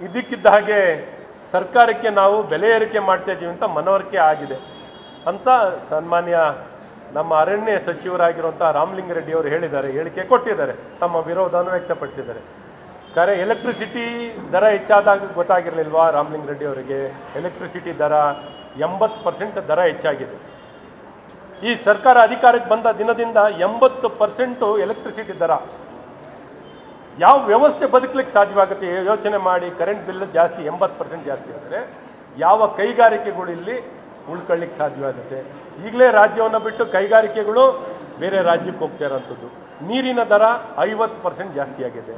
ಇದಕ್ಕಿದ್ದ ಹಾಗೆ ಸರ್ಕಾರಕ್ಕೆ ನಾವು ಬೆಲೆ ಏರಿಕೆ ಮಾಡ್ತಾ ಇದ್ದೀವಿ ಅಂತ ಮನವರಿಕೆ ಆಗಿದೆ ಅಂತ ಸನ್ಮಾನ್ಯ ನಮ್ಮ ಅರಣ್ಯ ಸಚಿವರಾಗಿರುವಂಥ ರಾಮಲಿಂಗಾರೆಡ್ಡಿ ಅವರು ಹೇಳಿದ್ದಾರೆ, ಹೇಳಿಕೆ ಕೊಟ್ಟಿದ್ದಾರೆ, ತಮ್ಮ ವಿರೋಧವನ್ನು ವ್ಯಕ್ತಪಡಿಸಿದ್ದಾರೆ. ಎಲೆಕ್ಟ್ರಿಸಿಟಿ ದರ ಹೆಚ್ಚಾದಾಗ ಗೊತ್ತಾಗಿರಲಿಲ್ವಾ ರಾಮಲಿಂಗಾರೆಡ್ಡಿ ಅವರಿಗೆ? ಎಲೆಕ್ಟ್ರಿಸಿಟಿ ದರ 80% ದರ ಹೆಚ್ಚಾಗಿದೆ. ಈ ಸರ್ಕಾರ ಅಧಿಕಾರಕ್ಕೆ ಬಂದ ದಿನದಿಂದ 80% ಎಲೆಕ್ಟ್ರಿಸಿಟಿ ದರ. ಯಾವ ವ್ಯವಸ್ಥೆ ಬದುಕಲಿಕ್ಕೆ ಸಾಧ್ಯವಾಗುತ್ತೆ ಯೋಚನೆ ಮಾಡಿ. ಕರೆಂಟ್ ಬಿಲ್ ಜಾಸ್ತಿ 80% ಜಾಸ್ತಿ ಆದರೆ ಯಾವ ಕೈಗಾರಿಕೆಗಳು ಇಲ್ಲಿ ಉಳ್ಕೊಳ್ಳಿಕ್ಕೆ ಸಾಧ್ಯವಾಗುತ್ತೆ? ಈಗಲೇ ರಾಜ್ಯವನ್ನು ಬಿಟ್ಟು ಕೈಗಾರಿಕೆಗಳು ಬೇರೆ ರಾಜ್ಯಕ್ಕೆ ಹೋಗ್ತಾ ಇರೋಂಥದ್ದು. ನೀರಿನ ದರ 50% ಜಾಸ್ತಿ ಆಗಿದೆ.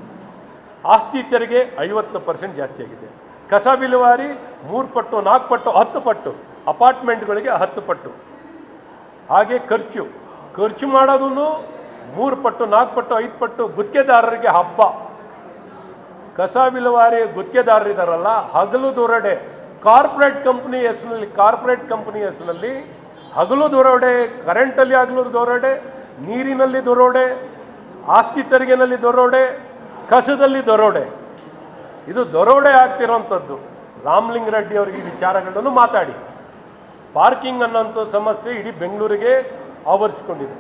ಆಸ್ತಿ ತೆರಿಗೆ 50% ಜಾಸ್ತಿ ಆಗಿದೆ. ಕಸ ವಿಲೇವಾರಿ 3 ಪಟ್ಟು 4 ಪಟ್ಟು 10 ಪಟ್ಟು, ಅಪಾರ್ಟ್ಮೆಂಟ್ಗಳಿಗೆ 10 ಪಟ್ಟು. ಹಾಗೆ ಖರ್ಚು ಮಾಡೋದನ್ನು 3 ಪಟ್ಟು 4 ಪಟ್ಟು 5 ಪಟ್ಟು. ಗುತ್ತಿಗೆದಾರರಿಗೆ ಹಬ್ಬ. ಕಸ ವಿಲೇವಾರಿ ಗುತ್ತಿಗೆದಾರರಿದ್ದಾರಲ್ಲ, ಹಗಲು ದೊರಡೆ. ಕಾರ್ಪೊರೇಟ್ ಕಂಪ್ನಿ ಹೆಸರಲ್ಲಿ ಹಗಲು ದೊರಡೆ, ಕರೆಂಟಲ್ಲಿ ಹಗಲು ದೊರಡೆ, ನೀರಿನಲ್ಲಿ ದೊರೋಡೆ, ಆಸ್ತಿ ತೆರಿಗೆನಲ್ಲಿ ದೊರೋಡೆ, ಕಸದಲ್ಲಿ ದೊರೋಡೆ. ಇದು ದೊರೋಡೆ ಆಗ್ತಿರೋಂಥದ್ದು. ರಾಮಲಿಂಗಾರೆಡ್ಡಿ ಅವರಿಗೆ ಈ ವಿಚಾರಗಳನ್ನು ಮಾತಾಡಿ. ಪಾರ್ಕಿಂಗ್ ಅನ್ನೋಂಥ ಸಮಸ್ಯೆ ಇಡೀ ಬೆಂಗಳೂರಿಗೆ ಆವರಿಸಿಕೊಂಡಿದೆ.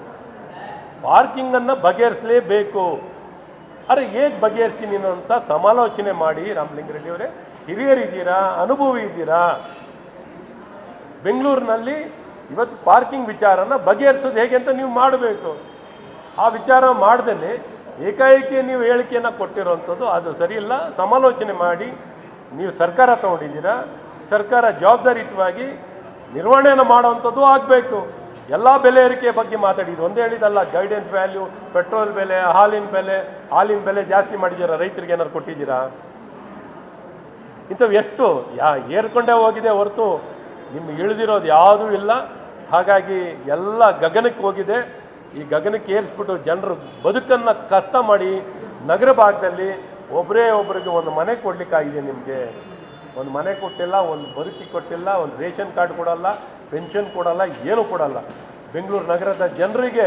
ಪಾರ್ಕಿಂಗನ್ನು ಬಗೆಹರಿಸಲೇಬೇಕು. ಅರೆ ಹೇಗೆ ಬಗೆಹರಿಸ್ತೀನಿ ಅಂತ ಸಮಾಲೋಚನೆ ಮಾಡಿ. ರಾಮಲಿಂಗಾರೆಡ್ಡಿ ಅವರೇ ಹಿರಿಯರಿದ್ದೀರಾ, ಅನುಭವಿ ಇದ್ದೀರಾ. ಬೆಂಗಳೂರಿನಲ್ಲಿ ಇವತ್ತು ಪಾರ್ಕಿಂಗ್ ವಿಚಾರನ ಬಗೆಹರಿಸೋದು ಹೇಗೆ ಅಂತ ನೀವು ಮಾಡಬೇಕು. ಆ ವಿಚಾರ ಮಾಡ್ದೇ ಏಕಾಏಕಿ ನೀವು ಹೇಳಿಕೆಯನ್ನು ಕೊಟ್ಟಿರೋವಂಥದ್ದು ಅದು ಸರಿಯಿಲ್ಲ. ಸಮಾಲೋಚನೆ ಮಾಡಿ ನೀವು ಸರ್ಕಾರ ತಗೊಂಡಿದ್ದೀರಾ. ಸರ್ಕಾರ ಜವಾಬ್ದಾರಿಯುತವಾಗಿ ನಿರ್ವಹಣೆಯನ್ನು ಮಾಡುವಂಥದ್ದು ಆಗಬೇಕು. ಎಲ್ಲ ಬೆಲೆ ಏರಿಕೆ ಬಗ್ಗೆ ಮಾತಾಡಿದ್ದು ಒಂದೇ ಹೇಳಿದಲ್ಲ. ಗೈಡೆನ್ಸ್ ವ್ಯಾಲ್ಯೂ, ಪೆಟ್ರೋಲ್ ಬೆಲೆ, ಹಾಲಿನ ಬೆಲೆ ಜಾಸ್ತಿ ಮಾಡಿದ್ದೀರಾ, ರೈತರಿಗೆ ಏನಾದ್ರು ಕೊಟ್ಟಿದ್ದೀರಾ? ಇಂಥವು ಎಷ್ಟು ಏರ್ಕೊಂಡೇ ಹೋಗಿದೆ ಹೊರತು ನಿಮ್ಗೆ ಇಳಿದಿರೋದು ಯಾವುದೂ ಇಲ್ಲ. ಹಾಗಾಗಿ ಎಲ್ಲ ಗಗನಕ್ಕೆ ಹೋಗಿದೆ. ಈ ಗಗನಕ್ಕೆ ಏರಿಸ್ಬಿಟ್ಟು ಜನರು ಬದುಕನ್ನು ಕಷ್ಟ ಮಾಡಿ ನಗರ ಭಾಗದಲ್ಲಿ ಒಬ್ಬರಿಗೆ ಒಂದು ಮನೆ ಕೊಡಲಿಕ್ಕಾಗಿದೆ. ನಿಮಗೆ ಒಂದು ಮನೆ ಕೊಟ್ಟಿಲ್ಲ, ಒಂದು ಬದುಕಿಗೆ ಕೊಟ್ಟಿಲ್ಲ, ಒಂದು ರೇಷನ್ ಕಾರ್ಡ್ ಕೊಡಲ್ಲ, ಪೆನ್ಷನ್ ಕೊಡಲ್ಲ, ಏನೂ ಕೊಡಲ್ಲ. ಬೆಂಗಳೂರು ನಗರದ ಜನರಿಗೆ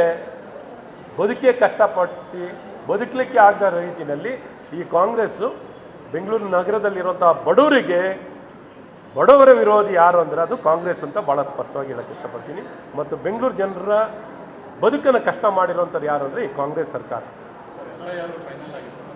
ಬದುಕೇ ಕಷ್ಟಪಡಿಸಿ ಬದುಕಲಿಕ್ಕೆ ಆಗದ ರೀತಿಯಲ್ಲಿ ಈ ಕಾಂಗ್ರೆಸ್ಸು ಬೆಂಗಳೂರು ನಗರದಲ್ಲಿರುವಂಥ ಬಡವರ ವಿರೋಧಿ ಯಾರು ಅಂದರೆ ಅದು ಕಾಂಗ್ರೆಸ್ ಅಂತ ಭಾಳ ಸ್ಪಷ್ಟವಾಗಿ ಹೇಳೋಕ್ಕೆ ಇಷ್ಟಪಡ್ತೀನಿ. ಮತ್ತು ಬೆಂಗಳೂರು ಜನರ ಬದುಕನ್ನು ಕಷ್ಟ ಮಾಡಿರೋಂಥದ್ದು ಯಾರು ಅಂದರೆ ಈ ಕಾಂಗ್ರೆಸ್ ಸರ್ಕಾರ.